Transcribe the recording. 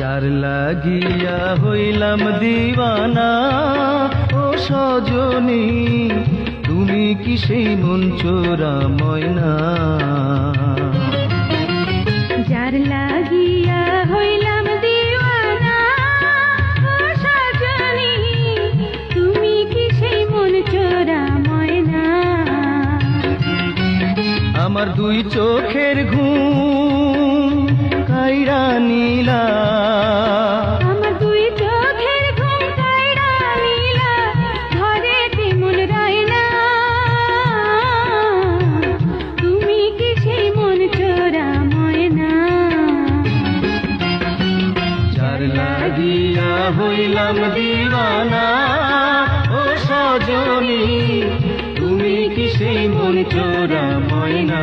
যার লাগিয়া হইলাম দিওয়ানা ও সজনী, তুমি কি সেই মন চোরা ময়না? যার লাগিয়া হইলাম দিওয়ানা ও সজনী, তুমি কি সেই মন চোরা ময়না? আমার দুই চোখের ঘুম কাইরা নীলা, আমার দুই চোখের ঘুম কাইরা নীলা, ঘরে তেমন রয় না, তুমি কি সেই মন চোরা ময়না? যার লাগিয়া হইলাম দিওয়ানা ও সজনী, তুমি কি সেই মন চোরা ময়না?